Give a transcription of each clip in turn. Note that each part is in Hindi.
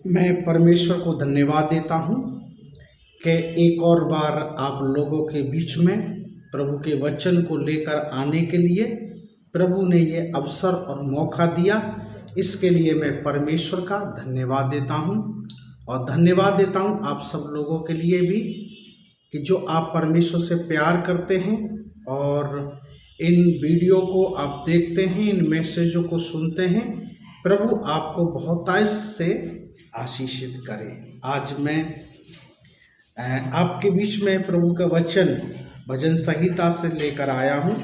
मैं परमेश्वर को धन्यवाद देता हूँ कि एक और बार आप लोगों के बीच में प्रभु के वचन को लेकर आने के लिए प्रभु ने ये अवसर और मौका दिया। इसके लिए मैं परमेश्वर का धन्यवाद देता हूँ और धन्यवाद देता हूँ आप सब लोगों के लिए भी कि जो आप परमेश्वर से प्यार करते हैं और इन वीडियो को आप देखते हैं, इन मैसेजों को सुनते हैं। प्रभु आपको बहुतायत से आशीषित करे। आज मैं आपके बीच में प्रभु का वचन भजन संहिता से लेकर आया हूँ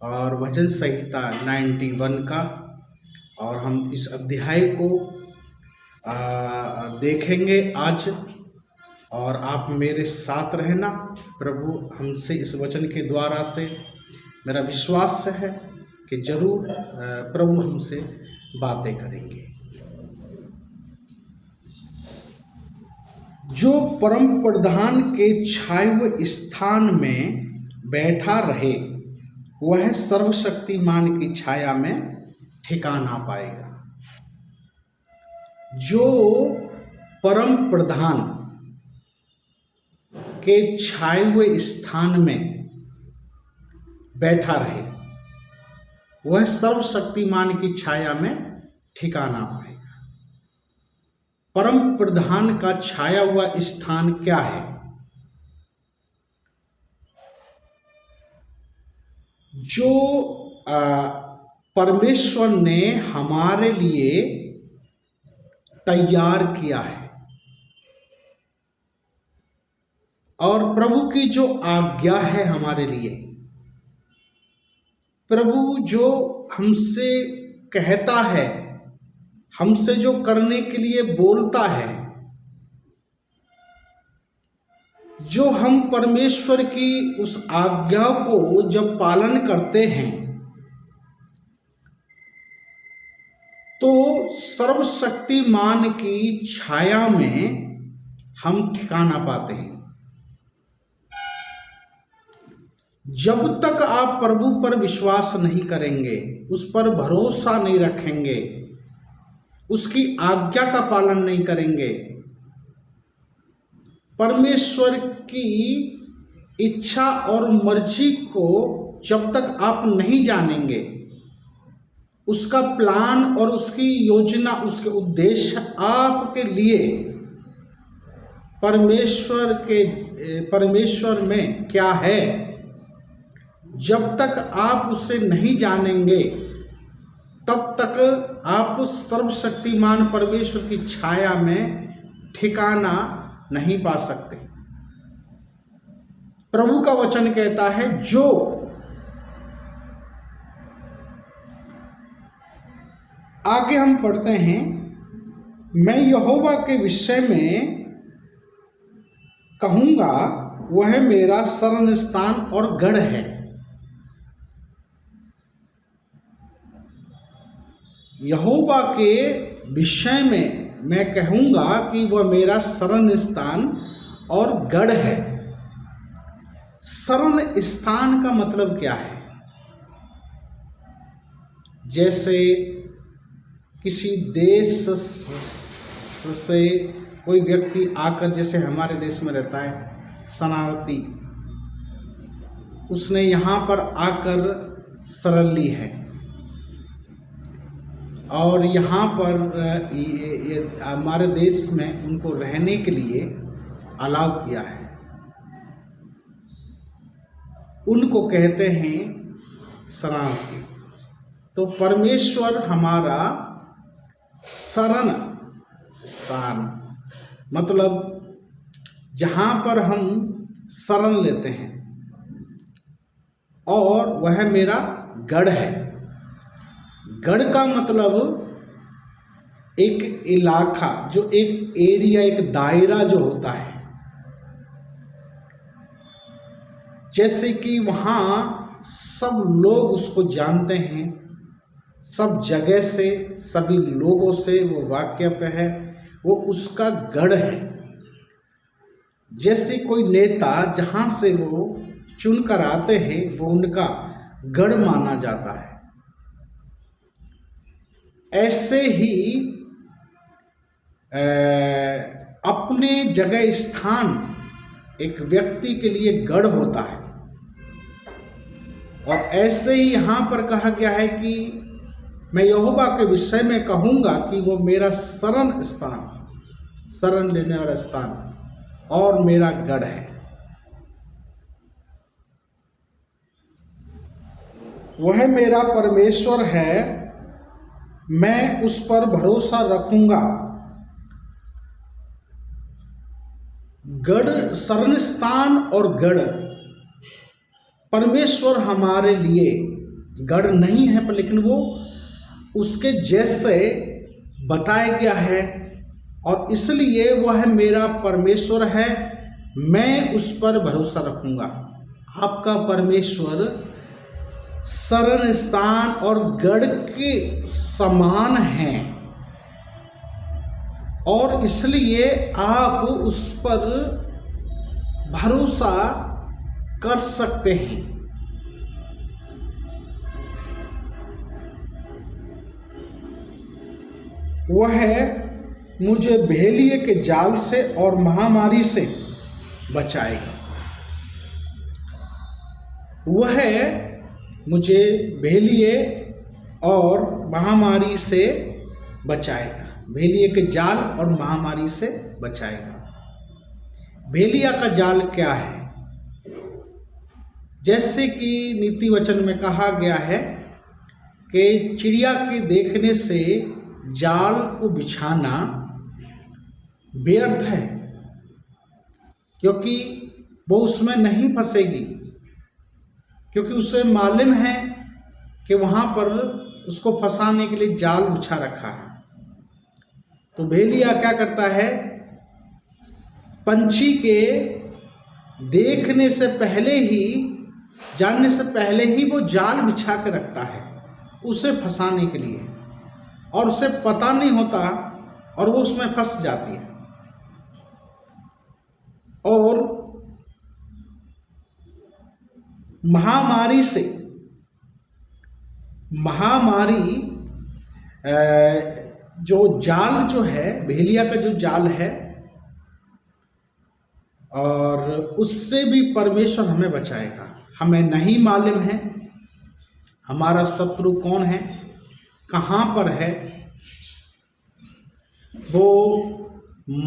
और भजन संहिता 91 का, और हम इस अध्याय को देखेंगे आज। और आप मेरे साथ रहना। प्रभु हमसे इस वचन के द्वारा से मेरा विश्वास है कि जरूर प्रभु हमसे बातें करेंगे। जो परम प्रधान के छाए हुए स्थान में बैठा रहे वह सर्वशक्तिमान की छाया में ठिकाना पाएगा। जो परम प्रधान के छाए हुए स्थान में बैठा रहे वह सर्वशक्तिमान की छाया में ठिकाना पाएगा। परम प्रधान का छाया हुआ स्थान क्या है? जो परमेश्वर ने हमारे लिए तैयार किया है और प्रभु की जो आज्ञा है हमारे लिए, प्रभु जो हमसे कहता है, हमसे जो करने के लिए बोलता है, जो हम परमेश्वर की उस आज्ञा को जब पालन करते हैं तो सर्वशक्तिमान की छाया में हम ठिकाना पाते हैं। जब तक आप प्रभु पर विश्वास नहीं करेंगे, उस पर भरोसा नहीं रखेंगे, उसकी आज्ञा का पालन नहीं करेंगे, परमेश्वर की इच्छा और मर्जी को जब तक आप नहीं जानेंगे, उसका प्लान और उसकी योजना, उसके उद्देश्य आपके लिए परमेश्वर में क्या है, जब तक आप उसे नहीं जानेंगे तब तक आप सर्वशक्तिमान परमेश्वर की छाया में ठिकाना नहीं पा सकते। प्रभु का वचन कहता है, जो आगे हम पढ़ते हैं, मैं यहोवा के विषय में कहूंगा वह मेरा शरण स्थान और गढ़ है। यहोवा के विषय में मैं कहूंगा कि वह मेरा शरण स्थान और गढ़ है। शरण स्थान का मतलब क्या है? जैसे किसी देश से कोई व्यक्ति आकर, जैसे हमारे देश में रहता है शरणार्थी, उसने यहाँ पर आकर शरण ली है और यहाँ पर हमारे देश में उनको रहने के लिए अलाउ किया है। उनको कहते हैं शरणार्थी। तो परमेश्वर हमारा शरण स्थान, मतलब जहाँ पर हम शरण लेते हैं, और वह मेरा गढ़ है। गढ़ का मतलब एक इलाका, जो एक एरिया, एक दायरा जो होता है। जैसे कि वहाँ सब लोग उसको जानते हैं, सब जगह से, सभी लोगों से वो वाकिफ है, वो उसका गढ़ है। जैसे कोई नेता जहाँ से वो चुनकर आते हैं वो उनका गढ़ माना जाता है। ऐसे ही अपने जगह स्थान एक व्यक्ति के लिए गढ़ होता है। और ऐसे ही यहाँ पर कहा गया है कि मैं यहोवा के विषय में कहूँगा कि वो मेरा शरण स्थान, शरण लेने वाला स्थान और मेरा गढ़ है। वह मेरा परमेश्वर है, मैं उस पर भरोसा रखूंगा। गढ़, शरण स्थान और गढ़, परमेश्वर हमारे लिए गढ़ नहीं है, पर लेकिन वो उसके जैसे बताया गया है और इसलिए वह मेरा परमेश्वर है, मैं उस पर भरोसा रखूंगा। आपका परमेश्वर शरण स्थान और गढ़ के समान हैं और इसलिए आप उस पर भरोसा कर सकते हैं। वह मुझे भेलिए के जाल से और महामारी से बचाएगा। वह मुझे भेलिए और महामारी से बचाएगा। भेलिए के जाल और महामारी से बचाएगा। भेलिया का जाल क्या है? जैसे कि नीति वचन में कहा गया है कि चिड़िया के देखने से जाल को बिछाना व्यर्थ है, क्योंकि वो उसमें नहीं फंसेगी, क्योंकि उसे मालूम है कि वहाँ पर उसको फंसाने के लिए जाल बिछा रखा है। तो भेलिया क्या करता है? पंछी के देखने से पहले ही, जानने से पहले ही वो जाल बिछा के रखता है उसे फंसाने के लिए, और उसे पता नहीं होता और वो उसमें फंस जाती है। और महामारी से, महामारी जो जाल जो है, भेलिया का जो जाल है, और उससे भी परमेश्वर हमें बचाएगा। हमें नहीं मालूम है हमारा शत्रु कौन है, कहाँ पर है, वो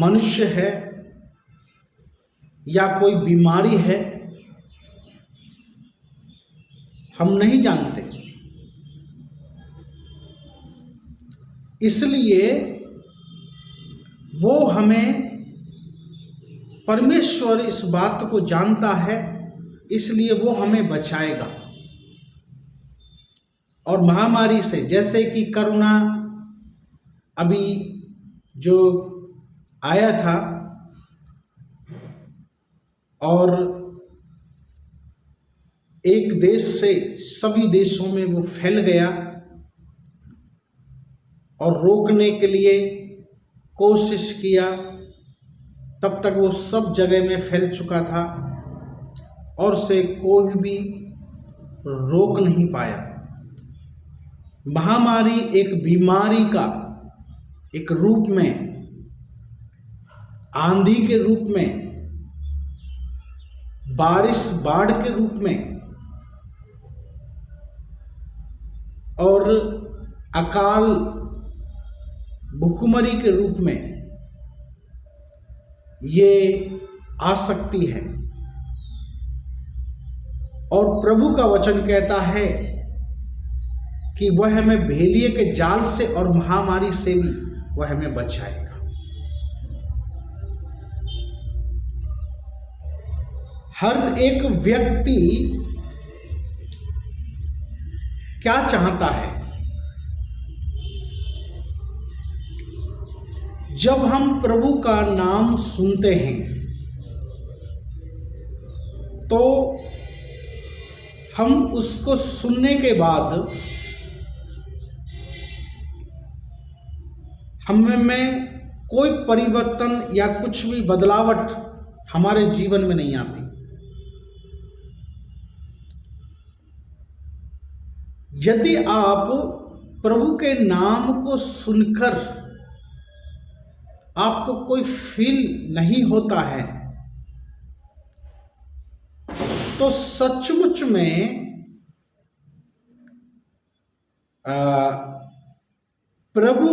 मनुष्य है या कोई बीमारी है, हम नहीं जानते। इसलिए वो हमें, परमेश्वर इस बात को जानता है, इसलिए वो हमें बचाएगा। और महामारी से, जैसे कि कोरोना अभी जो आया था और एक देश से सभी देशों में वो फैल गया, और रोकने के लिए कोशिश किया, तब तक वो सब जगह में फैल चुका था और उसे कोई भी रोक नहीं पाया। महामारी एक बीमारी का एक रूप में, आंधी के रूप में, बारिश, बाढ़ के रूप में और अकाल, भूखमरी के रूप में ये आ सकती है। और प्रभु का वचन कहता है कि वह हमें भेलिए के जाल से और महामारी से भी वह हमें बचाएगा। हर एक व्यक्ति क्या चाहता है? जब हम प्रभु का नाम सुनते हैं तो हम उसको सुनने के बाद हमें कोई परिवर्तन या कुछ भी बदलावट हमारे जीवन में नहीं आती। यदि आप प्रभु के नाम को सुनकर आपको कोई फील नहीं होता है, तो सचमुच में प्रभु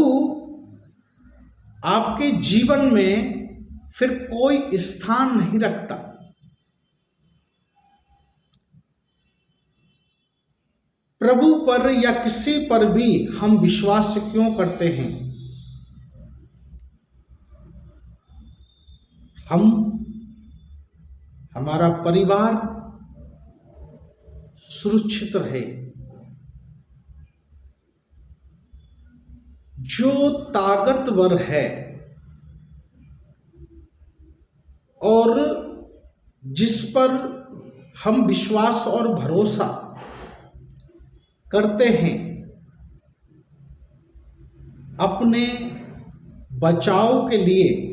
आपके जीवन में फिर कोई स्थान नहीं रखता। प्रभु पर या किसी पर भी हम विश्वास क्यों करते हैं? हमारा परिवार सुरक्षित रहे। जो ताकतवर है और जिस पर हम विश्वास और भरोसा करते हैं, अपने बचाव के लिए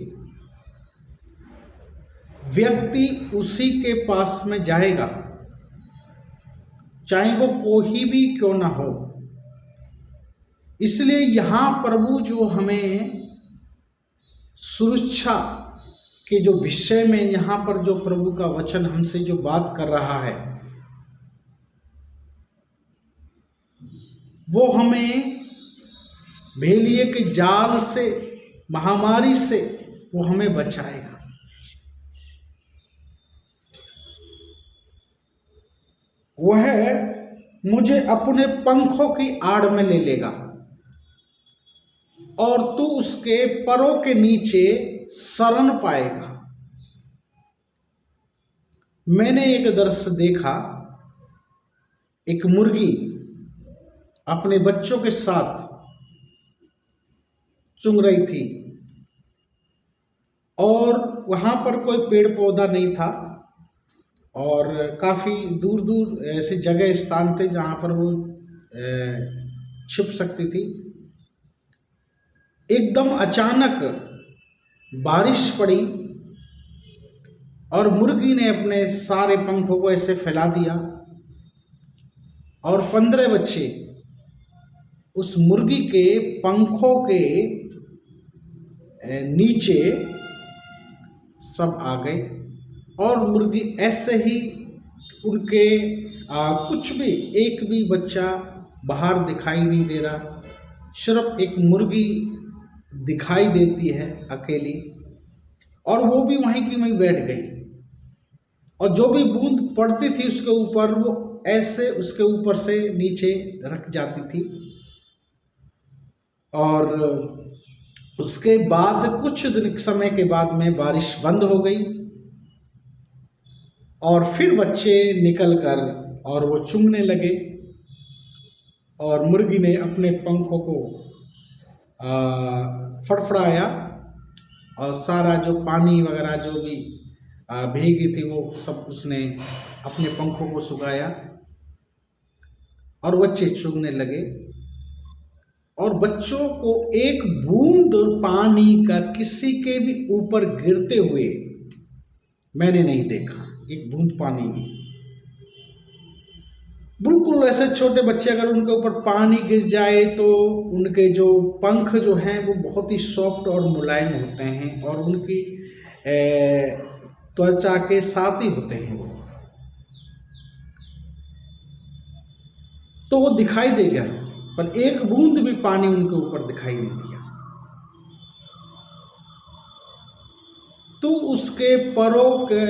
व्यक्ति उसी के पास में जाएगा, चाहे वो कोई भी क्यों ना हो। इसलिए यहाँ प्रभु जो हमें सुरक्षा के जो विषय में यहाँ पर जो प्रभु का वचन हमसे जो बात कर रहा है, वो हमें भेलिए के जाल से, महामारी से वो हमें बचाएगा। वह मुझे अपने पंखों की आड़ में ले लेगा और तू उसके परों के नीचे शरण पाएगा। मैंने एक दृश्य देखा, एक मुर्गी अपने बच्चों के साथ चुंग रही थी और वहां पर कोई पेड़ पौधा नहीं था और काफी दूर दूर ऐसे जगह स्थान थे जहां पर वो छिप सकती थी। एकदम अचानक बारिश पड़ी और मुर्गी ने अपने सारे पंखों को ऐसे फैला दिया और 15 बच्चे उस मुर्गी के पंखों के नीचे सब आ गए और मुर्गी ऐसे ही उनके कुछ भी, एक भी बच्चा बाहर दिखाई नहीं दे रहा, सिर्फ एक मुर्गी दिखाई देती है अकेली, और वो भी वहीं की वहीं बैठ गई और जो भी बूंद पड़ती थी उसके ऊपर वो ऐसे उसके ऊपर से नीचे रख जाती थी। और उसके बाद कुछ दिन समय के बाद में बारिश बंद हो गई और फिर बच्चे निकल कर और वो चुगने लगे और मुर्गी ने अपने पंखों को फड़फड़ाया और सारा जो पानी वगैरह जो भी भीगी थी वो सब उसने अपने पंखों को सुखाया और बच्चे चुगने लगे। और बच्चों को एक बूंद पानी का किसी के भी ऊपर गिरते हुए मैंने नहीं देखा, एक बूंद पानी में। बिल्कुल ऐसे छोटे बच्चे अगर उनके ऊपर पानी गिर जाए तो उनके जो पंख जो हैं वो बहुत ही सॉफ्ट और मुलायम होते हैं और उनकी त्वचा के साथ ही होते हैं वो, तो वो दिखाई देगा, पर एक बूंद भी पानी उनके ऊपर दिखाई नहीं दिया। तो उसके परों के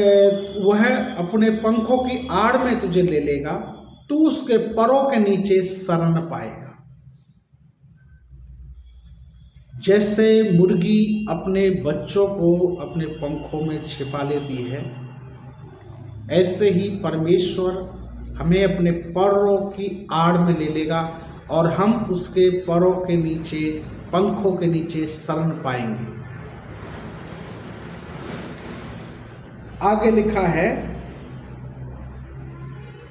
वह अपने पंखों की आड़ में तुझे ले लेगा, तू उसके परों के नीचे शरण पाएगा। जैसे मुर्गी अपने बच्चों को अपने पंखों में छिपा लेती है, ऐसे ही परमेश्वर हमें अपने परों की आड़ में ले लेगा और हम उसके परों के नीचे, पंखों के नीचे शरण पाएंगे। आगे लिखा है,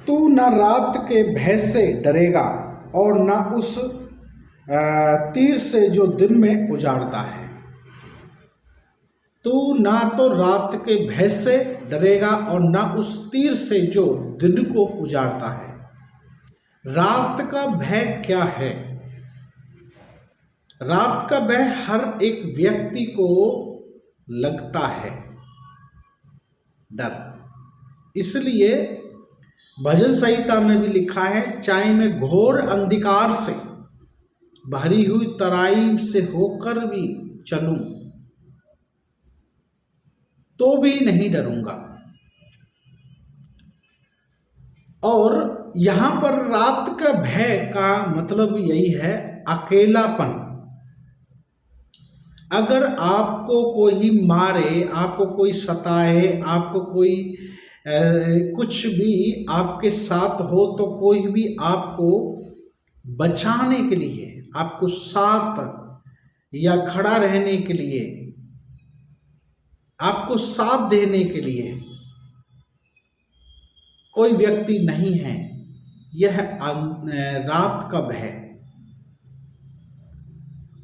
तू न रात के भय से डरेगा और न उस तीर से जो दिन में उजाड़ता है। तू ना तो रात के भय से डरेगा और न उस तीर से जो दिन को उजाड़ता है। रात का भय क्या है? रात का भय हर एक व्यक्ति को लगता है डर। इसलिए भजन संहिता में भी लिखा है, चाहे मैं घोर अंधकार से भरी हुई तराई से होकर भी चलूं तो भी नहीं डरूंगा। और यहां पर रात का भय का मतलब यही है अकेलापन। अगर आपको कोई मारे, आपको कोई सताए, आपको कोई कुछ भी आपके साथ हो, तो कोई भी आपको बचाने के लिए, आपको साथ या खड़ा रहने के लिए, आपको साथ देने के लिए कोई व्यक्ति नहीं है। यह रात का भय।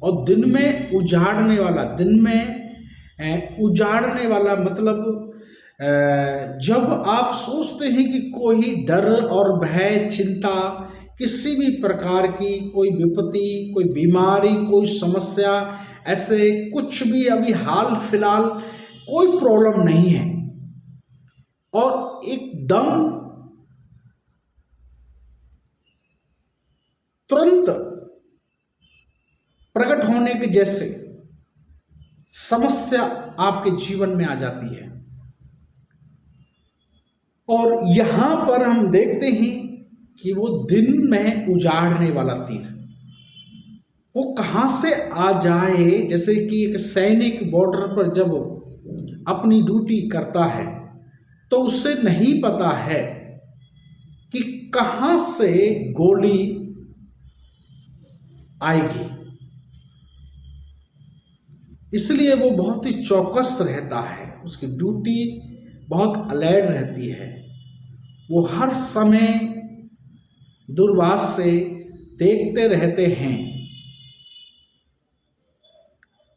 और दिन में उजाड़ने वाला, दिन में उजाड़ने वाला मतलब जब आप सोचते हैं कि कोई डर और भय, चिंता, किसी भी प्रकार की कोई विपत्ति, कोई बीमारी, कोई समस्या, ऐसे कुछ भी अभी हाल फिलहाल कोई प्रॉब्लम नहीं है और एकदम तुरंत प्रकट होने के जैसे समस्या आपके जीवन में आ जाती है। और यहां पर हम देखते हैं कि वो दिन में उजाड़ने वाला तीर वो कहां से आ जाए। जैसे कि एक सैनिक बॉर्डर पर जब अपनी ड्यूटी करता है तो उसे नहीं पता है कि कहां से गोली आएगी, इसलिए वो बहुत ही चौकस रहता है। उसकी ड्यूटी बहुत अलर्ट रहती है। वो हर समय दूरभाष से देखते रहते हैं।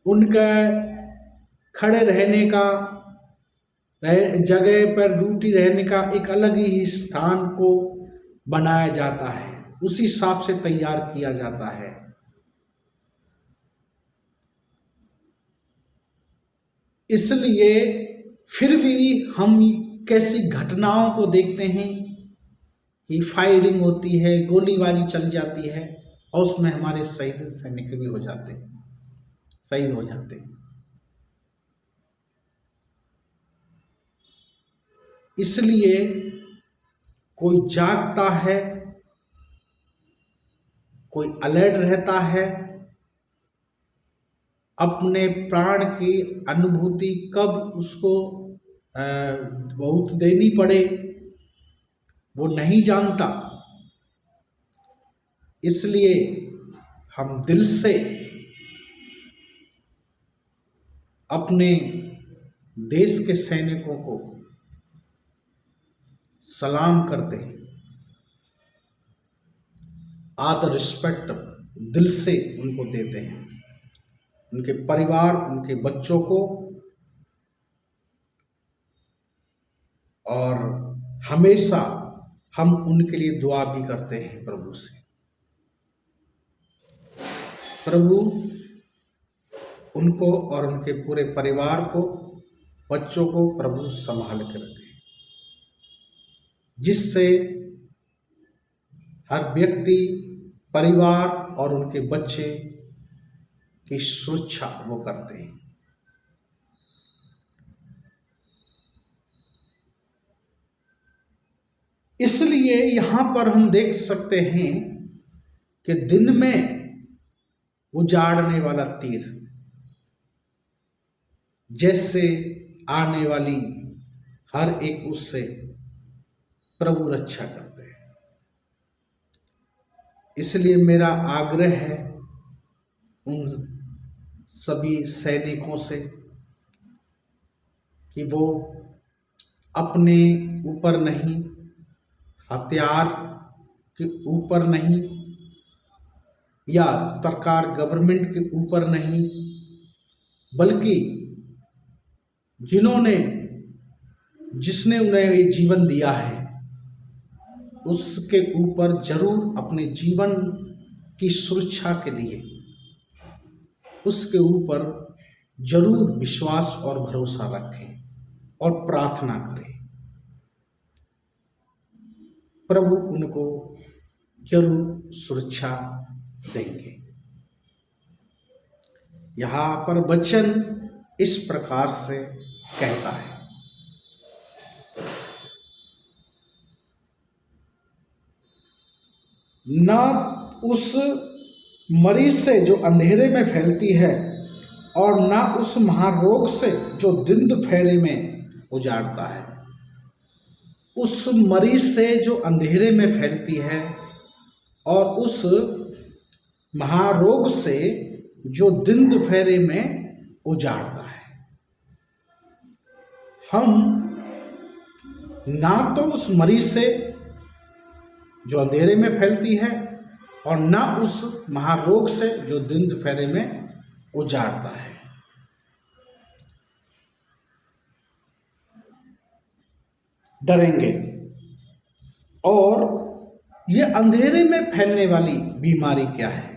उनका खड़े रहने का, जगह पर ड्यूटी रहने का एक अलग ही स्थान को बनाया जाता है, उसी हिसाब से तैयार किया जाता है। इसलिए फिर भी हम कैसी घटनाओं को देखते हैं कि फायरिंग होती है, गोलीबारी चल जाती है और उसमें हमारे शहीद सैनिक भी हो जाते हैं, शहीद हो जाते हैं। इसलिए कोई जागता है, कोई अलर्ट रहता है। अपने प्राण की अनुभूति कब उसको बहुत देनी पड़े वो नहीं जानता। इसलिए हम दिल से अपने देश के सैनिकों को सलाम करते हैं, आदर रिस्पेक्ट दिल से उनको देते हैं, उनके परिवार, उनके बच्चों को। और हमेशा हम उनके लिए दुआ भी करते हैं प्रभु से, प्रभु उनको और उनके पूरे परिवार को, बच्चों को प्रभु संभाल के रखे, जिससे हर व्यक्ति, परिवार और उनके बच्चे की सुरक्षा वो करते हैं। इसलिए यहां पर हम देख सकते हैं कि दिन में उजाड़ने वाला तीर जैसे आने वाली हर एक उससे प्रभु रक्षा करते हैं। इसलिए मेरा आग्रह है उन सभी सैनिकों से कि वो अपने ऊपर नहीं, हथियार के ऊपर नहीं, या सरकार गवर्नमेंट के ऊपर नहीं, बल्कि जिसने उन्हें ये जीवन दिया है उसके ऊपर जरूर अपने जीवन की सुरक्षा के लिए उसके ऊपर जरूर विश्वास और भरोसा रखें और प्रार्थना करें। प्रभु उनको जरूर सुरक्षा देंगे। यहाँ पर वचन इस प्रकार से कहता है, न उस मरीज से जो अंधेरे में फैलती है और न उस महारोग से जो दिन दुपहरे में उजाड़ता है। उस मरीज से जो अंधेरे में फैलती है और उस महारोग से जो दिन दुपहरे में उजाड़ता है। हम ना तो उस मरीज से जो अंधेरे में फैलती है और ना उस महारोग से जो दिन दुपहरे में उजाड़ता है। डरेंगे। और ये अंधेरे में फैलने वाली बीमारी क्या है?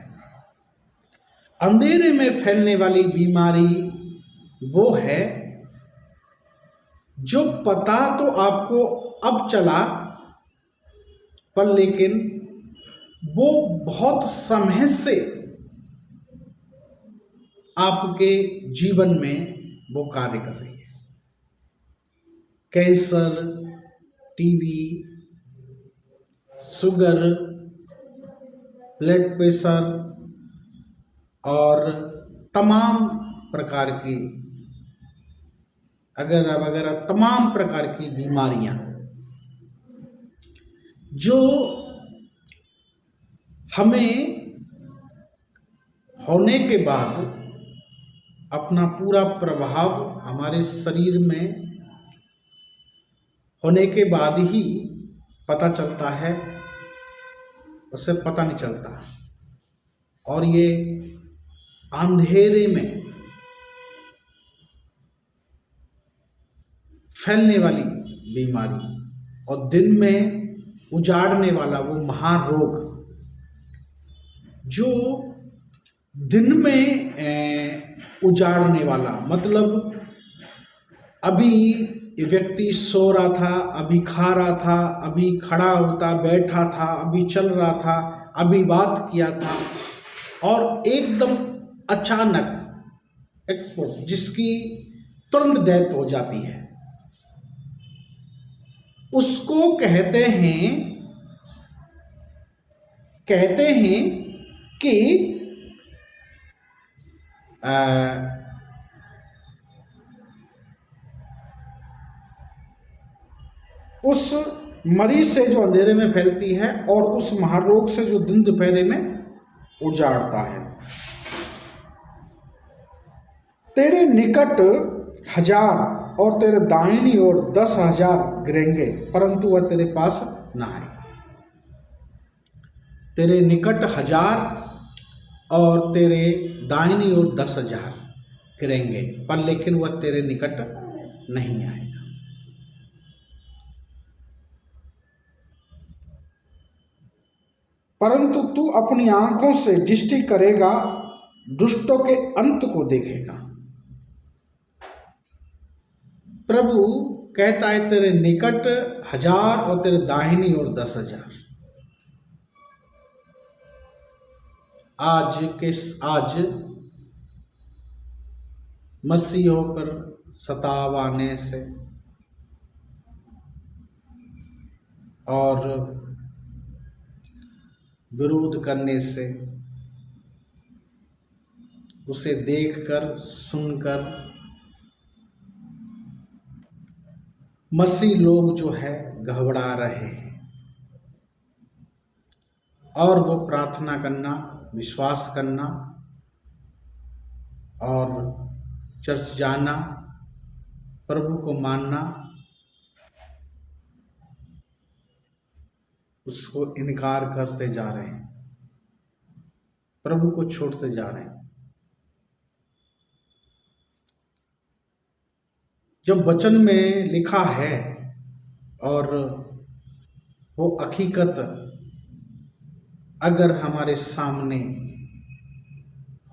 अंधेरे में फैलने वाली बीमारी वो है जो पता तो आपको अब चला, पर लेकिन वो बहुत समय से आपके जीवन में वो कार्य कर रही है। Cancer, TB, sugar, blood pressure और तमाम प्रकार की वगैरह तमाम प्रकार की बीमारियां जो हमें होने के बाद अपना पूरा प्रभाव हमारे शरीर में होने के बाद ही पता चलता है, उसे पता नहीं चलता। और ये अंधेरे में फैलने वाली बीमारी और दिन में उजाड़ने वाला वो महारोग जो दिन में उजाड़ने वाला, मतलब अभी व्यक्ति सो रहा था, अभी खा रहा था, अभी खड़ा होता बैठा था, अभी चल रहा था, अभी बात किया था, और एकदम अचानक जिसकी तुरंत डेथ हो जाती है, उसको कहते हैं कि उस मरीज से जो अंधेरे में फैलती है और उस महारोग से जो दिन दोपहरे में उजाड़ता है। तेरे निकट 1000 और तेरे दाहिनी ओर 10,000 गिरेंगे, परंतु वह तेरे पास ना आए। तेरे निकट 1000 और तेरे दाहिनी ओर 10,000 गिरेंगे, पर लेकिन वह तेरे निकट नहीं आएगा। परंतु तू अपनी आंखों से दृष्टि करेगा, दुष्टों के अंत को देखेगा। प्रभु कहता है तेरे निकट 1000 और तेरे दाहिनी ओर 10,000। आज मसीहों पर सताव आने से और विरोध करने से, उसे देखकर सुनकर मसीह लोग जो है घबरा रहे हैं, और वो प्रार्थना करना, विश्वास करना और चर्च जाना, प्रभु को मानना, उसको इनकार करते जा रहे हैं, प्रभु को छोड़ते जा रहे हैं। जब वचन में लिखा है और वो हकीकत अगर हमारे सामने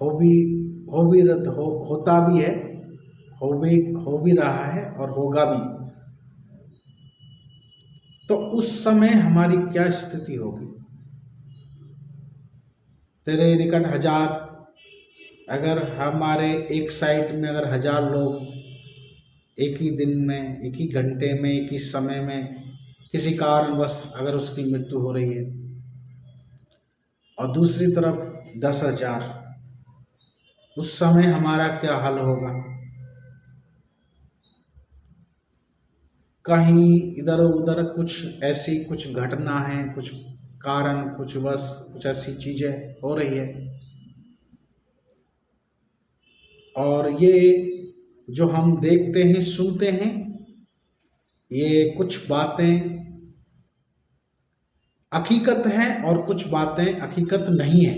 हो भी होता भी है, हो भी रहा है और होगा भी। तो उस समय हमारी क्या स्थिति होगी? तेरे निकट 1000, अगर हमारे एक साइड में अगर 1000 लोग एक ही दिन में, एक ही घंटे में, एक ही समय में किसी कारणवश अगर उसकी मृत्यु हो रही है, और दूसरी तरफ 10,000, उस समय हमारा क्या हाल होगा? कहीं इधर उधर कुछ घटना है, कुछ कारण, कुछ ऐसी चीजें हो रही है, और ये जो हम देखते हैं, सुनते हैं, ये कुछ बातें हकीकत हैं और कुछ बातें हकीकत नहीं है।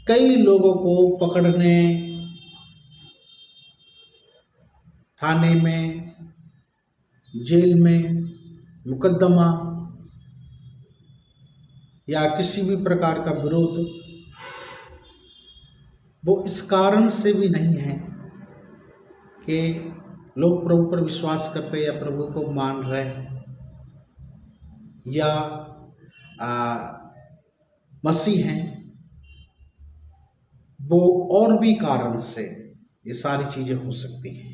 कई लोगों को पकड़ने थाने में, जेल में मुकदमा या किसी भी प्रकार का विरोध, वो इस कारण से भी नहीं है कि लोग प्रभु पर विश्वास करते या प्रभु को मान रहे या मसीह हैं, वो और भी कारण से ये सारी चीजें हो सकती हैं।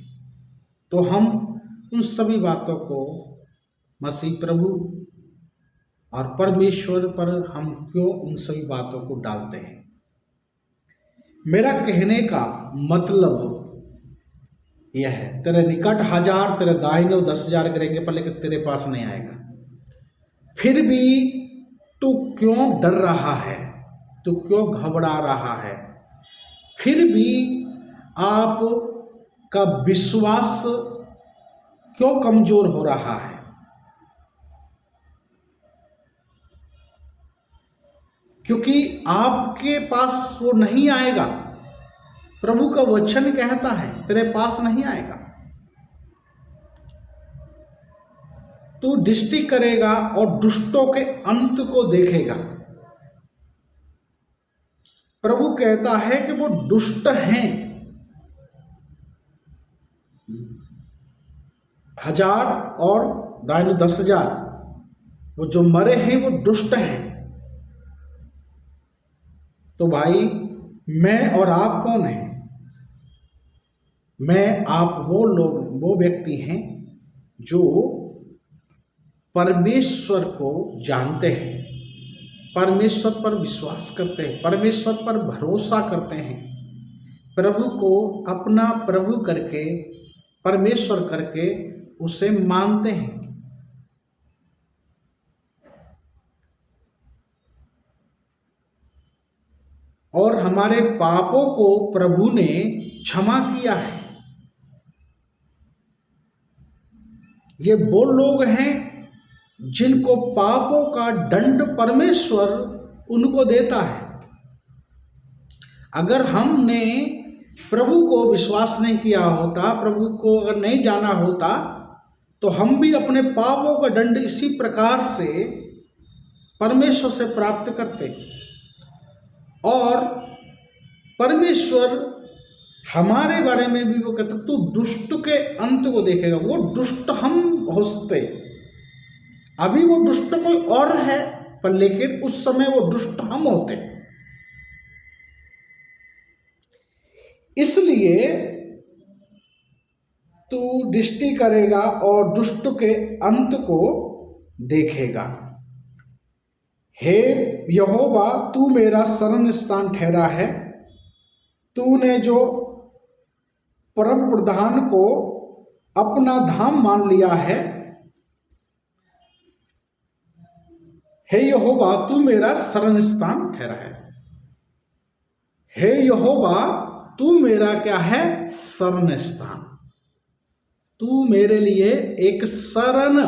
तो हम उन सभी बातों को मसीह प्रभु और परमेश्वर पर हम क्यों उन सभी बातों को डालते हैं? मेरा कहने का मतलब यह है, तेरे निकट 1000 तेरे दाहिने 10,000 गिरेंगे पर लेकिन तेरे पास नहीं आएगा। फिर भी तू क्यों डर रहा है? तू क्यों घबरा रहा है? फिर भी आप का विश्वास क्यों कमजोर हो रहा है? क्योंकि आपके पास वो नहीं आएगा। प्रभु का वचन कहता है तेरे पास नहीं आएगा। तू दृष्टि करेगा और दुष्टों के अंत को देखेगा। प्रभु कहता है कि वो दुष्ट हैं। 1000 और दाहिने 10,000, वो जो मरे हैं वो दुष्ट हैं। तो भाई, मैं और आप कौन हैं? मैं आप वो व्यक्ति हैं जो परमेश्वर को जानते हैं, परमेश्वर पर विश्वास करते हैं, परमेश्वर पर भरोसा करते हैं, प्रभु को अपना प्रभु करके, परमेश्वर करके उसे मानते हैं। और हमारे पापों को प्रभु ने क्षमा किया है। ये वो लोग हैं जिनको पापों का दंड परमेश्वर उनको देता है। अगर हमने प्रभु को विश्वास नहीं किया होता, प्रभु को अगर नहीं जाना होता, तो हम भी अपने पापों का दंड इसी प्रकार से परमेश्वर से प्राप्त करते। और परमेश्वर हमारे बारे में भी वो कहता, तू दुष्ट के अंत को देखेगा। वो दुष्ट हम हो सकते, अभी वो दुष्ट कोई और है, पर लेकिन उस समय वो दुष्ट हम होते। इसलिए तू दृष्टि करेगा और दुष्ट के अंत को देखेगा। हे यहोवा, तू मेरा शरण स्थान ठहरा है। तूने जो परम प्रधान को अपना धाम मान लिया है। हे यहोवा, तू मेरा शरण स्थान ठहरा है। हे यहोवा, तू मेरा क्या है? शरण स्थान। तू मेरे लिए एक शरण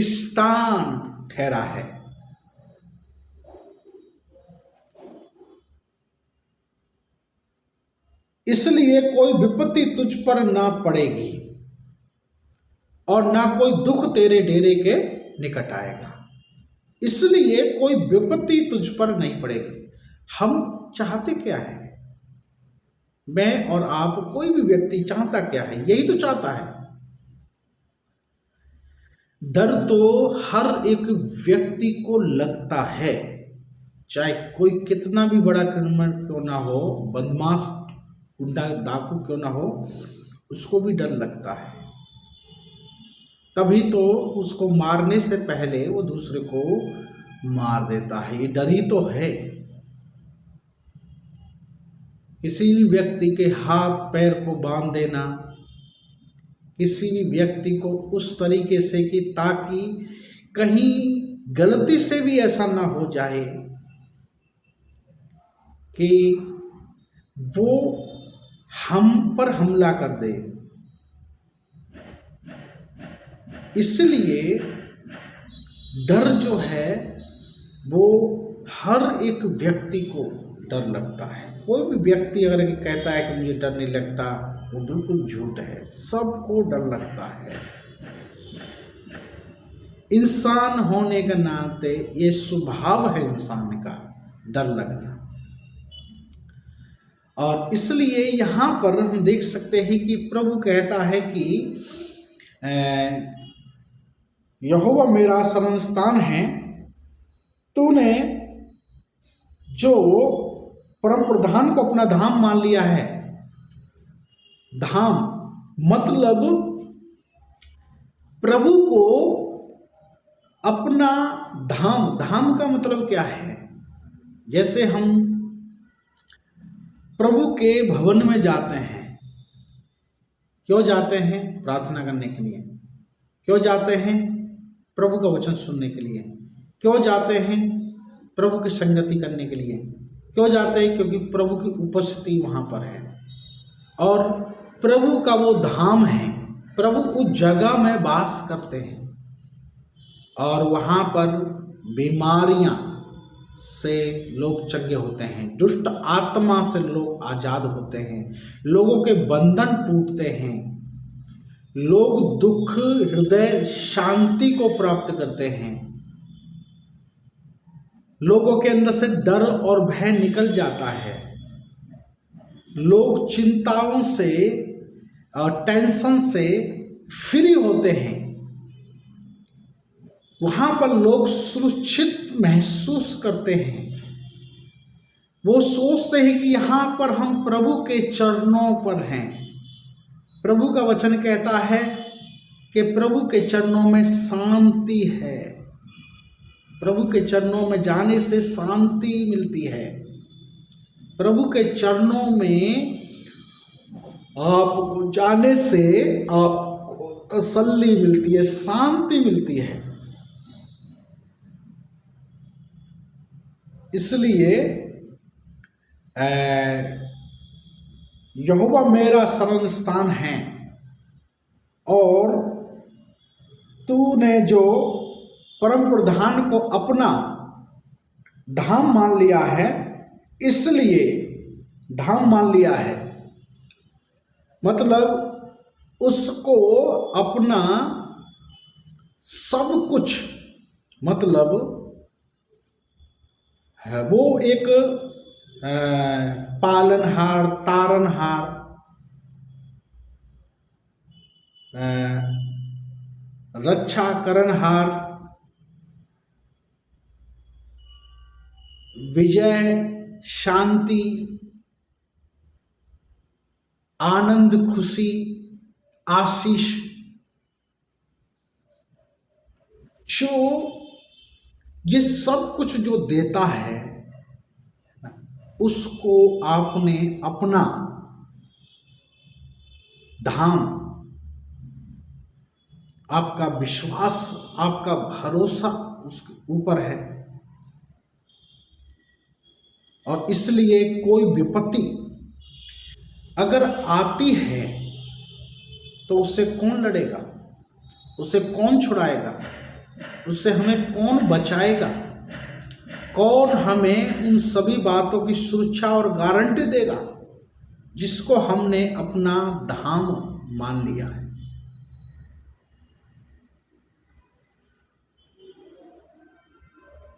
स्थान ठहरा है। इसलिए कोई विपत्ति तुझ पर ना पड़ेगी और ना कोई दुख तेरे डेरे के निकट आएगा। इसलिए कोई विपत्ति तुझ पर नहीं पड़ेगी। हम चाहते क्या है? मैं और आप, कोई भी व्यक्ति चाहता क्या है? यही तो चाहता है। डर तो हर एक व्यक्ति को लगता है, चाहे कोई कितना भी बड़ा क्रिमिनल क्यों ना हो, बदमाश, गुंडा, डाकू क्यों ना हो, उसको भी डर लगता है। तभी तो उसको मारने से पहले वो दूसरे को मार देता है। ये डर ही तो है। किसी भी व्यक्ति के हाथ पैर को बांध देना, किसी भी व्यक्ति को उस तरीके से कि ताकि कहीं गलती से भी ऐसा ना हो जाए कि वो हम पर हमला कर दे। इसलिए डर जो है वो हर एक व्यक्ति को डर लगता है। कोई भी व्यक्ति अगर कहता है कि मुझे डर नहीं लगता, वो बिल्कुल झूठ है। सबको डर लगता है। इंसान होने के नाते ये स्वभाव है इंसान का, डर लगना। और इसलिए यहाँ पर हम देख सकते हैं कि प्रभु कहता है कि यहोवा मेरा शरण स्थान है, तूने जो परम प्रधान को अपना धाम मान लिया है। धाम मतलब प्रभु को अपना धाम। धाम का मतलब क्या है? जैसे हम प्रभु के भवन में जाते हैं, क्यों जाते हैं? प्रार्थना करने के लिए। क्यों जाते हैं? प्रभु का वचन सुनने के लिए। क्यों जाते हैं? प्रभु की संगति करने के लिए। क्यों जाते हैं? क्योंकि प्रभु की उपस्थिति वहाँ पर है और प्रभु का वो धाम है। प्रभु उस जगह में वास करते हैं और वहाँ पर बीमारियाँ से लोग चंगे होते हैं, दुष्ट आत्मा से लोग आजाद होते हैं, लोगों के बंधन टूटते हैं, लोग दुख, हृदय शांति को प्राप्त करते हैं, लोगों के अंदर से डर और भय निकल जाता है, लोग चिंताओं से और टेंशन से फ्री होते हैं। वहां पर लोग सुरक्षित महसूस करते हैं। वो सोचते हैं कि यहाँ पर हम प्रभु के चरणों पर हैं। प्रभु का वचन कहता है कि प्रभु के चरणों में शांति है। प्रभु के चरणों में जाने से शांति मिलती है। प्रभु के चरणों में आपको जाने से आपको तसल्ली मिलती है, शांति मिलती है। इसलिए यहोवा मेरा शरण स्थान है और तूने जो परम प्रधान को अपना धाम मान लिया है। इसलिए धाम मान लिया है मतलब उसको अपना सब कुछ, मतलब है वो एक पालनहार, तारनहार, रक्षा करनहार, विजय, शांति, आनंद, खुशी, आशीष, जो ये सब कुछ जो देता है उसको आपने अपना धाम, आपका विश्वास, आपका भरोसा उसके ऊपर है। और इसलिए कोई विपत्ति अगर आती है तो उससे कौन लड़ेगा, उससे कौन छुड़ाएगा, उससे हमें कौन बचाएगा, कौन हमें उन सभी बातों की सुरक्षा और गारंटी देगा जिसको हमने अपना धाम मान लिया है।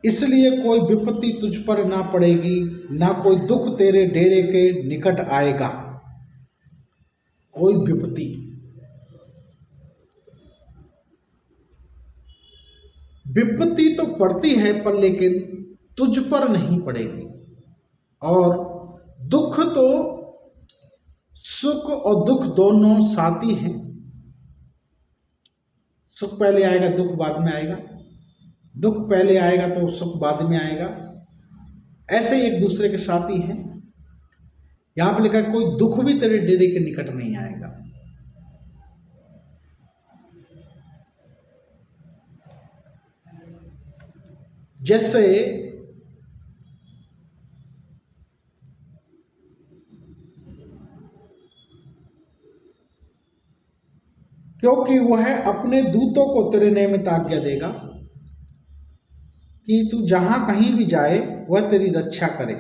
इसलिए कोई विपत्ति तुझ पर ना पड़ेगी, ना कोई दुख तेरे डेरे के निकट आएगा। कोई विपत्ति तो पड़ती है पर लेकिन तुझ पर नहीं पड़ेगी। और दुख तो, सुख और दुख दोनों साथी हैं। सुख पहले आएगा, दुख बाद में आएगा। दुख पहले आएगा तो सुख बाद में आएगा। ऐसे ही एक दूसरे के साथी हैं। यहां पर लिखा है कोई दुख भी तेरे डेरे के निकट नहीं आएगा। जैसे क्योंकि वह अपने दूतों को तेरे निमित्त आज्ञा देगा कि तू जहां कहीं भी जाए वह तेरी रक्षा करे।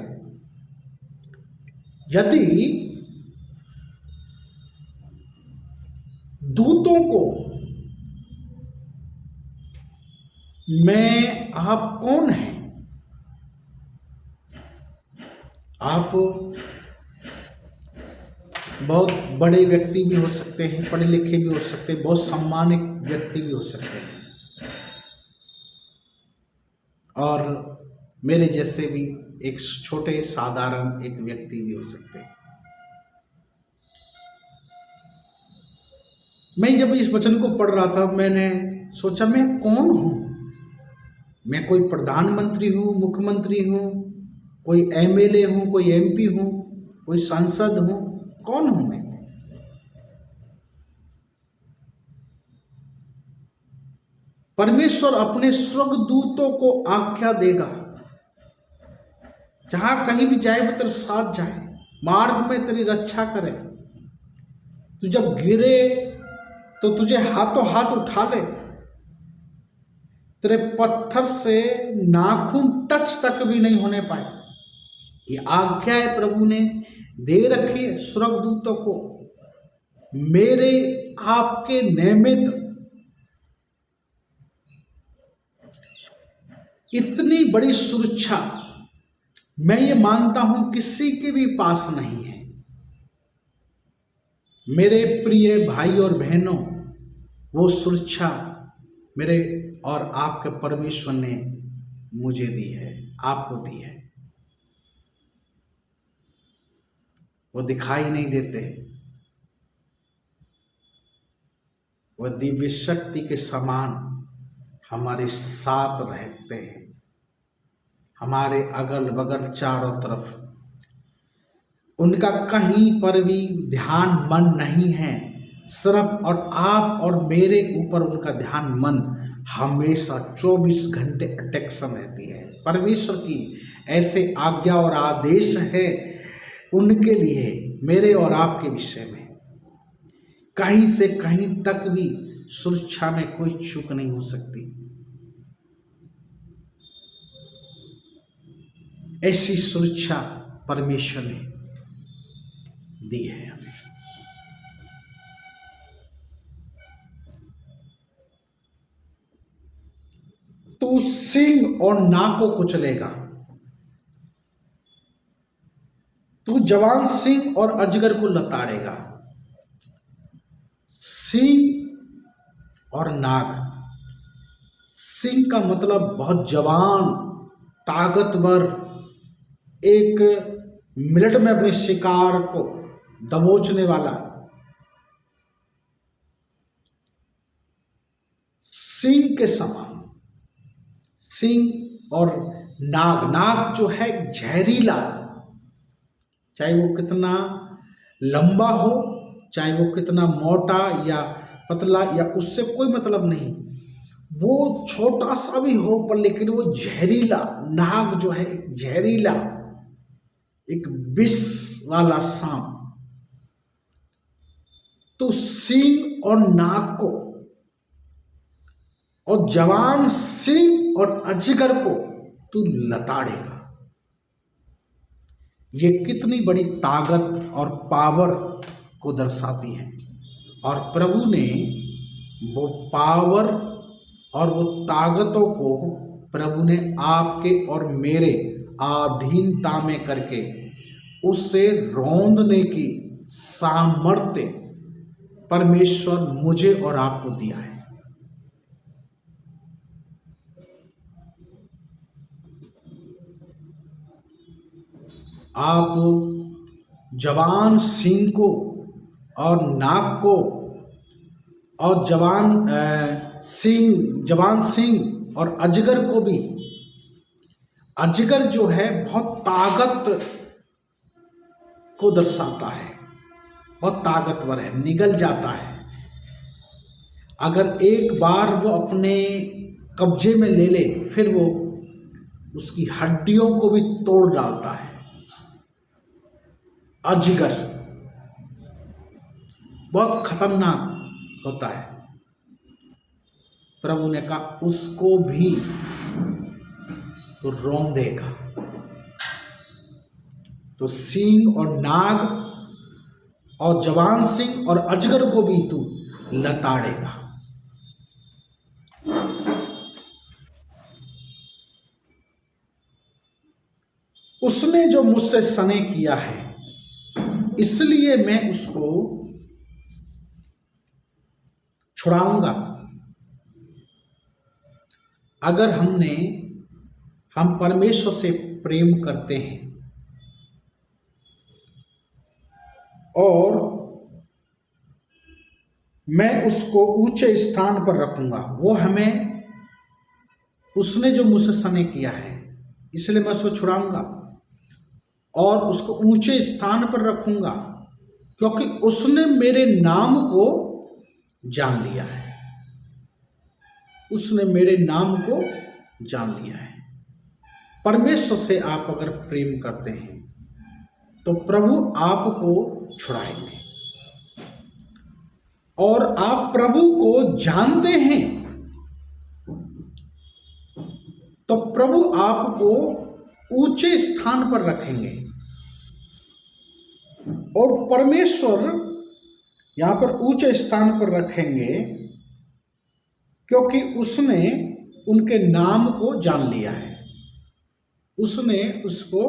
यदि दूतों को मैं, आप कौन हैं? आप बहुत बड़े व्यक्ति भी हो सकते हैं, पढ़े लिखे भी हो सकते हैं, बहुत सम्मानित व्यक्ति भी हो सकते हैं, और मेरे जैसे भी एक छोटे साधारण एक व्यक्ति भी हो सकते हैं। मैं जब इस वचन को पढ़ रहा था मैंने सोचा मैं कौन हूं? मैं कोई प्रधानमंत्री हूं, मुख्यमंत्री हूं, कोई एमएलए हूं, कोई एमपी हूं, कोई सांसद हूं? कौन हूं मैं? परमेश्वर अपने स्वर्गदूतों को आज्ञा देगा, जहां कहीं भी जाए वो तेरे साथ जाए, मार्ग में तेरी रक्षा करे। तू जब गिरे तो तुझे हाथों हाथ उठा ले, तेरे पत्थर से नाखून टच तक भी नहीं होने पाए। ये आज्ञा है प्रभु ने दे रखी है स्वर्गदूतों को मेरे आपके निमित्त। इतनी बड़ी सुरक्षा मैं ये मानता हूं किसी के भी पास नहीं है। मेरे प्रिय भाई और बहनों, वो सुरक्षा मेरे और आपके परमेश्वर ने मुझे दी है, आपको दी है। वो दिखाई नहीं देते, वह दिव्य शक्ति के समान हमारे साथ रहते हैं, हमारे अगल बगल चारों तरफ। उनका कहीं पर भी ध्यान मन नहीं है, सिर्फ और आप और मेरे ऊपर उनका ध्यान मन हमेशा 24 घंटे अटेंशन रहती है। परमेश्वर की ऐसे आज्ञा और आदेश है उनके लिए, मेरे और आपके विषय में। कहीं से कहीं तक भी सुरक्षा में कोई चूक नहीं हो सकती। ऐसी सुरक्षा परमेश्वर ने दी है हमें। तू सिंह और नाकों को चलेगा, तू जवान सिंह और अजगर को लताड़ेगा। सिंह और नाग, सिंह का मतलब बहुत जवान, ताकतवर, एक मिनट में अपने शिकार को दबोचने वाला। सिंह के समान सिंह और नाग, नाग जो है जहरीला, चाहे वो कितना लंबा हो, चाहे वो कितना मोटा या पतला, या उससे कोई मतलब नहीं, वो छोटा सा भी हो पर लेकिन वो जहरीला। नाग जो है जहरीला, एक विष वाला सांप। तो सिंह और नाग को और जवान सिंह और अजगर को तू लताड़ेगा। ये कितनी बड़ी ताकत और पावर को दर्शाती है। और प्रभु ने वो पावर और वो ताकतों को प्रभु ने आपके और मेरे अधीनता में करके उससे रौंदने की सामर्थ्य परमेश्वर मुझे और आपको दिया है। आप जवान सींग को और नाक को और जवान सिंह और अजगर को भी, अजगर जो है बहुत ताकत को दर्शाता है, बहुत ताकतवर है, निगल जाता है। अगर एक बार वो अपने कब्जे में ले ले फिर वो उसकी हड्डियों को भी तोड़ डालता है। अजगर बहुत खतरनाक होता है। प्रभु ने कहा उसको भी तो रौंद देगा। तो सींग और नाग और जवान सिंह और अजगर को भी तू लताड़ेगा। उसने जो मुझसे स्नेह किया है इसलिए मैं उसको छुड़ाऊंगा। अगर हम परमेश्वर से प्रेम करते हैं और मैं उसको ऊंचे स्थान पर रखूंगा, वो हमें, उसने जो मुझसे स्नेह किया है इसलिए मैं उसको छुड़ाऊंगा और उसको ऊंचे स्थान पर रखूंगा, क्योंकि उसने मेरे नाम को जान लिया है। उसने मेरे नाम को जान लिया है। परमेश्वर से आप अगर प्रेम करते हैं तो प्रभु आपको छुड़ाएंगे और आप प्रभु को जानते हैं तो प्रभु आपको ऊंचे स्थान पर रखेंगे। और परमेश्वर यहां पर ऊंचे स्थान पर रखेंगे क्योंकि उसने उनके नाम को जान लिया है, उसने उसको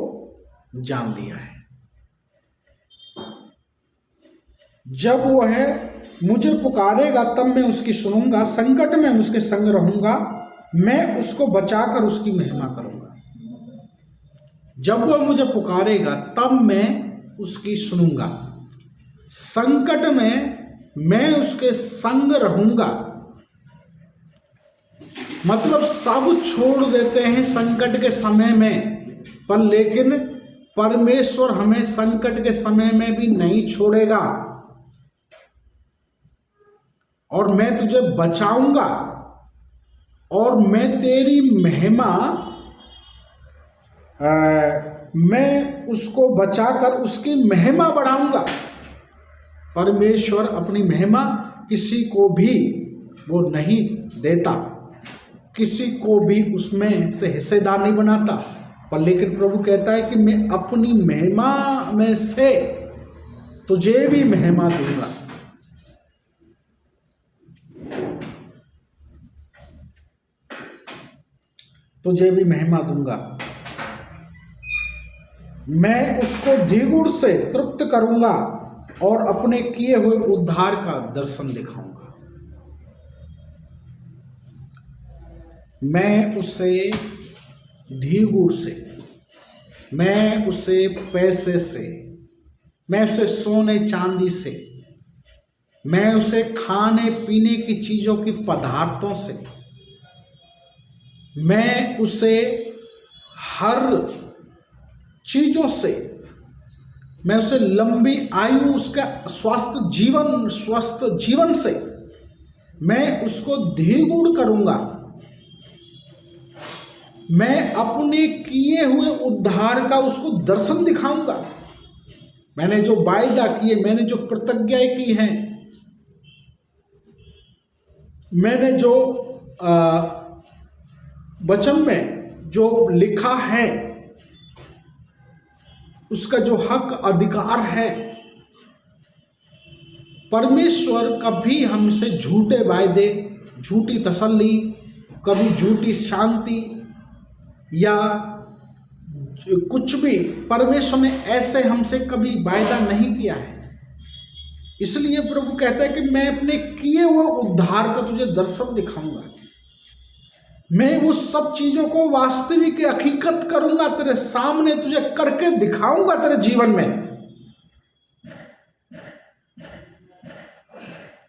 जान लिया है। जब वह मुझे पुकारेगा तब मैं उसकी सुनूंगा, संकट में उसके संग रहूंगा, मैं उसको बचाकर उसकी महिमा करूंगा। जब वह मुझे पुकारेगा तब मैं उसकी सुनूंगा, संकट में मैं उसके संग रहूंगा। मतलब सब छोड़ देते हैं संकट के समय में, पर लेकिन परमेश्वर हमें संकट के समय में भी नहीं छोड़ेगा और मैं तुझे बचाऊंगा और मैं तेरी महिमा, मैं उसको बचाकर उसकी महिमा बढ़ाऊंगा। परमेश्वर अपनी महिमा किसी को भी वो नहीं देता, किसी को भी उसमें से हिस्सेदार नहीं बनाता, पर लेकिन प्रभु कहता है कि मैं अपनी महिमा में से तुझे भी महिमा दूंगा। तुझे भी महिमा दूंगा। मैं उसको द्विगुण से तृप्त करूंगा और अपने किए हुए उद्धार का दर्शन दिखाऊंगा। मैं उसे द्विगुण से, मैं उसे पैसे से, मैं उसे सोने चांदी से, मैं उसे खाने पीने की चीजों की पदार्थों से, मैं उसे हर चीजों से, मैं उसे लंबी आयु, उसका स्वस्थ जीवन से मैं उसको द्विगुण करूंगा। मैं अपने किए हुए उद्धार का उसको दर्शन दिखाऊंगा। मैंने जो वायदा किए, मैंने जो प्रतिज्ञाएं की हैं, मैंने जो वचन में जो लिखा है, उसका जो हक अधिकार है, परमेश्वर कभी हमसे झूठे वायदे, झूठी तसल्ली, कभी झूठी शांति, या कुछ भी परमेश्वर ने ऐसे हमसे कभी वायदा नहीं किया है। इसलिए प्रभु कहता है कि मैं अपने किए हुए उद्धार का तुझे दर्शन दिखाऊंगा, मैं वो सब चीजों को वास्तविक हकीकत करूंगा, तेरे सामने तुझे करके दिखाऊंगा तेरे जीवन में।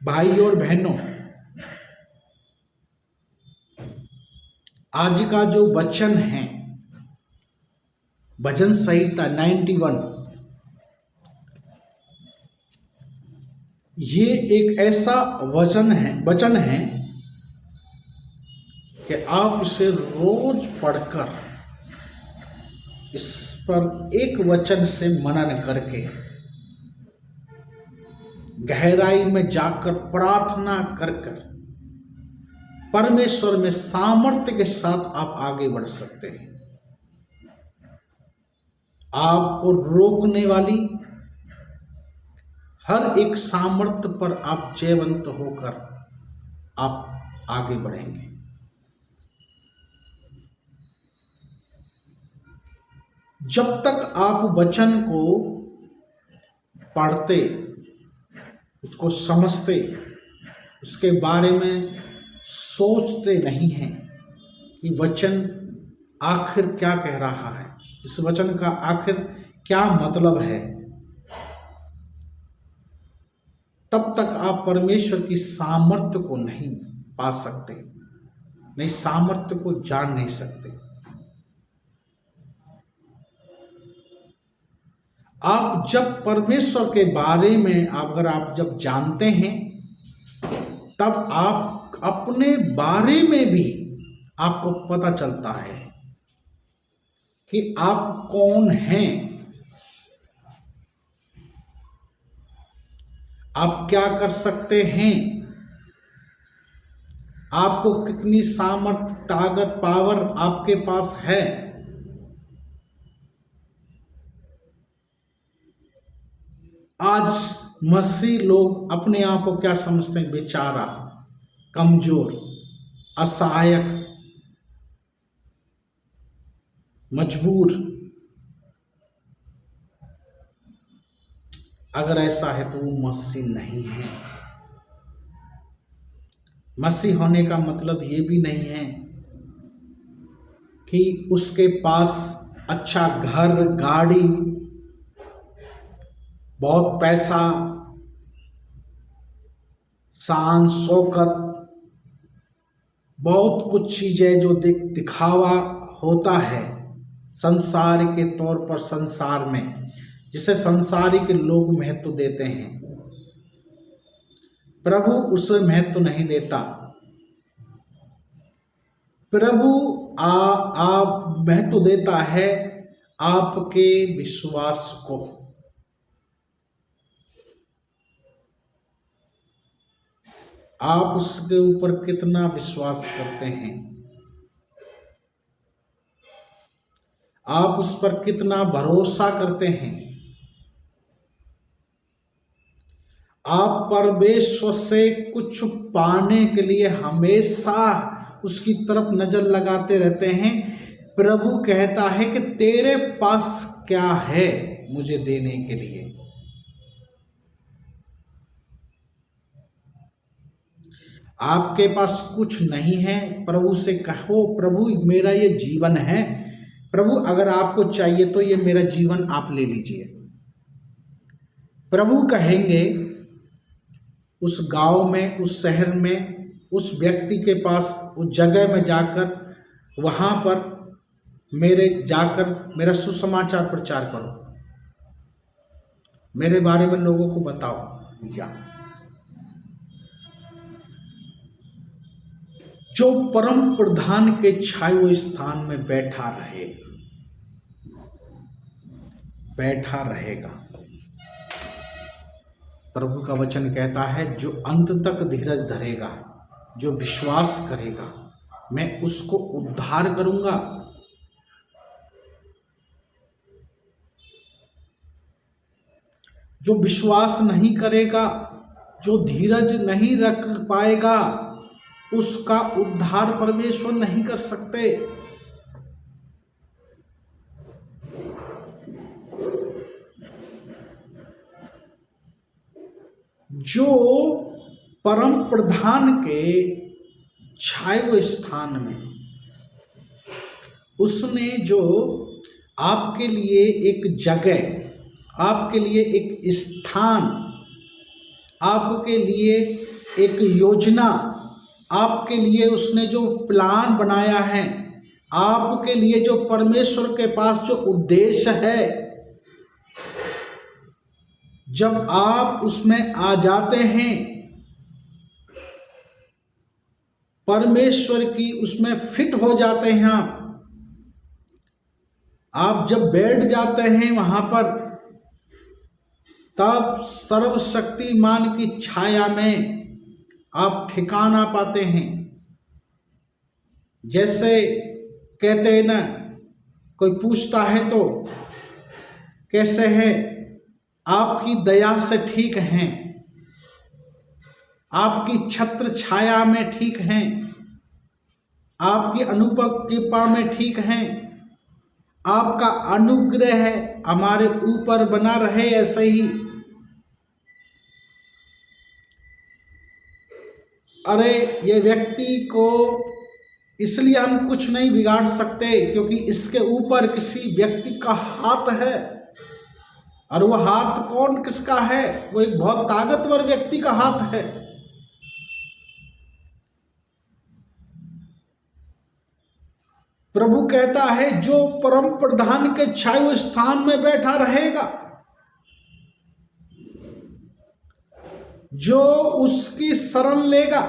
भाई और बहनों, आज का जो वचन है भजन संहिता 91, ये एक ऐसा वचन है कि आप इसे रोज पढ़कर इस पर एक वचन से मनन करके गहराई में जाकर प्रार्थना कर परमेश्वर में सामर्थ्य के साथ आप आगे बढ़ सकते हैं। आपको रोकने वाली हर एक सामर्थ्य पर आप जयवंत होकर आप आगे बढ़ेंगे। जब तक आप वचन को पढ़ते, उसको समझते, उसके बारे में सोचते नहीं हैं कि वचन आखिर क्या कह रहा है, इस वचन का आखिर क्या मतलब है, तब तक आप परमेश्वर की सामर्थ्य को नहीं पा सकते, नहीं सामर्थ्य को जान नहीं सकते। आप जब परमेश्वर के बारे में अगर आप जब जानते हैं, तब आप अपने बारे में भी आपको पता चलता है कि आप कौन हैं, आप क्या कर सकते हैं, आपको कितनी सामर्थ्य, ताकत, पावर आपके पास है। आज मसीह लोग अपने आप को क्या समझते हैं? बेचारा, कमजोर, असहायक, मजबूर। अगर ऐसा है तो वो मसीह नहीं है। मसीह होने का मतलब ये भी नहीं है कि उसके पास अच्छा घर, गाड़ी, बहुत पैसा, शान शौकत, बहुत कुछ चीजें जो दिखावा होता है संसार के तौर पर, संसार में जिसे संसारी के लोग महत्व देते हैं। प्रभु उसे महत्व नहीं देता। प्रभु आप महत्व देता है आपके विश्वास को। आप उसके ऊपर कितना विश्वास करते हैं, आप उस पर कितना भरोसा करते हैं। आप परमेश्वर से कुछ पाने के लिए हमेशा उसकी तरफ नजर लगाते रहते हैं। प्रभु कहता है कि तेरे पास क्या है मुझे देने के लिए। आपके पास कुछ नहीं है, प्रभु से कहो, प्रभु मेरा ये जीवन है, प्रभु अगर आपको चाहिए तो ये मेरा जीवन आप ले लीजिए। प्रभु कहेंगे उस गांव में, उस शहर में, उस व्यक्ति के पास, उस जगह में जाकर, वहां पर मेरा सुसमाचार प्रचार करो, मेरे बारे में लोगों को बताओ। या जो परम प्रधान के छाए हुए स्थान में बैठा रहेगा। प्रभु का वचन कहता है जो अंत तक धीरज धरेगा, जो विश्वास करेगा, मैं उसको उद्धार करूंगा। जो विश्वास नहीं करेगा, जो धीरज नहीं रख पाएगा, उसका उद्धार परमेश्वर नहीं कर सकते। जो परम प्रधान के छाए हुए स्थान में उसने जो आपके लिए एक जगह, आपके लिए एक स्थान, आपके लिए एक योजना, आपके लिए उसने जो प्लान बनाया है, आपके लिए जो परमेश्वर के पास जो उद्देश्य है, जब आप उसमें आ जाते हैं, परमेश्वर की उसमें फिट हो जाते हैं, आप जब बैठ जाते हैं वहां पर, तब सर्वशक्तिमान की छाया में आप ठिकाना पाते हैं। जैसे कहते हैं ना, कोई पूछता है तो कैसे है, आपकी दया से ठीक हैं, आपकी छत्र छाया में ठीक हैं, आपकी अनुपम कृपा में ठीक हैं, आपका अनुग्रह हमारे ऊपर बना रहे ऐसे ही। अरे ये व्यक्ति को इसलिए हम कुछ नहीं बिगाड़ सकते क्योंकि इसके ऊपर किसी व्यक्ति का हाथ है, और वह हाथ कौन किसका है? वो एक बहुत ताकतवर व्यक्ति का हाथ है। प्रभु कहता है जो परम प्रधान के छाए हुए स्थान में बैठा रहेगा, जो उसकी शरण लेगा,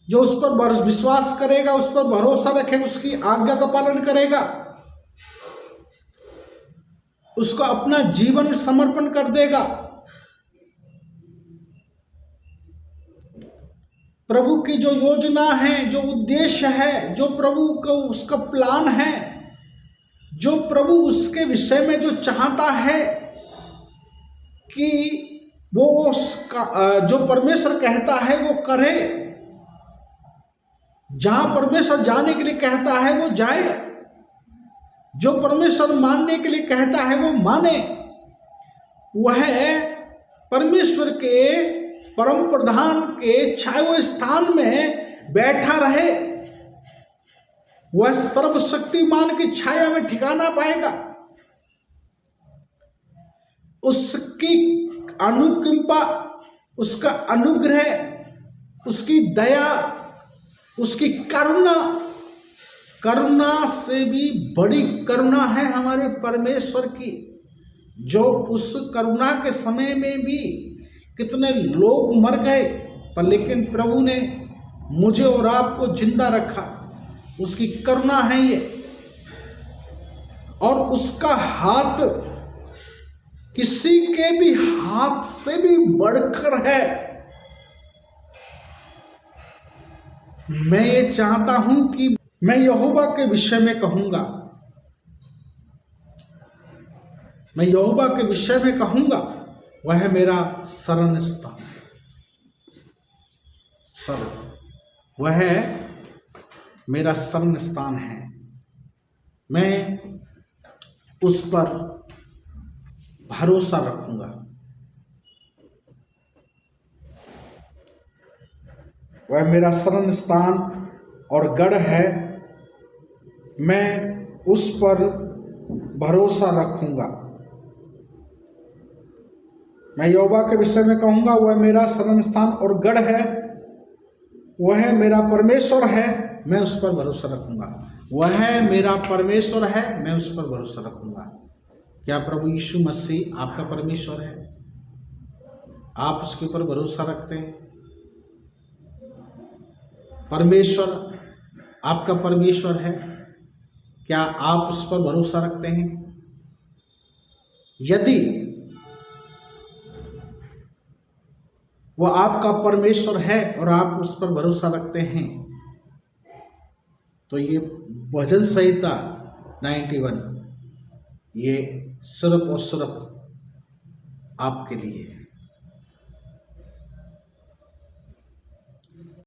जो उस पर विश्वास करेगा, उस पर भरोसा रखेगा, उसकी आज्ञा का पालन करेगा, उसको अपना जीवन समर्पण कर देगा, प्रभु की जो योजना है, जो उद्देश्य है, जो प्रभु का उसका प्लान है, जो प्रभु उसके विषय में जो चाहता है कि वो उसका जो परमेश्वर कहता है वो करे, जहां परमेश्वर जाने के लिए कहता है वो जाए, जो परमेश्वर मानने के लिए कहता है वो माने, वह परमेश्वर के परम प्रधान के छाए हुए स्थान में बैठा रहे, वह सर्वशक्तिमान की छाया में ठिकाना पाएगा। उसकी अनुकंपा, उसका अनुग्रह, उसकी दया, उसकी करुणा, करुणा से भी बड़ी करुणा है हमारे परमेश्वर की, जो उस करुणा के समय में भी कितने लोग मर गए, पर लेकिन प्रभु ने मुझे और आपको जिंदा रखा। उसकी करुणा है ये, और उसका हाथ किसी के भी हाथ से भी बढ़कर है। मैं ये चाहता हूं कि मैं यहोवा के विषय में कहूंगा, मैं यहोवा के विषय में कहूंगा, वह मेरा शरण स्थान है। वह मेरा शरण स्थान है। मैं उस पर भरोसा रखूंगा। वह मेरा शरण स्थान और गढ़ है, मैं उस पर भरोसा रखूंगा। मैं यहोवा के विषय में कहूंगा, वह मेरा शरण स्थान और गढ़ है, वह मेरा परमेश्वर है, मैं उस पर भरोसा रखूंगा। वह मेरा परमेश्वर है, मैं उस पर भरोसा रखूंगा। क्या प्रभु यीशु मसीह आपका परमेश्वर है? आप उसके ऊपर भरोसा रखते हैं? परमेश्वर आपका परमेश्वर है, क्या आप उस पर भरोसा रखते हैं? यदि वो आपका परमेश्वर है और आप उस पर भरोसा रखते हैं, तो ये भजन संहिता 91 ये सिर्फ और सिर्फ आपके लिए है।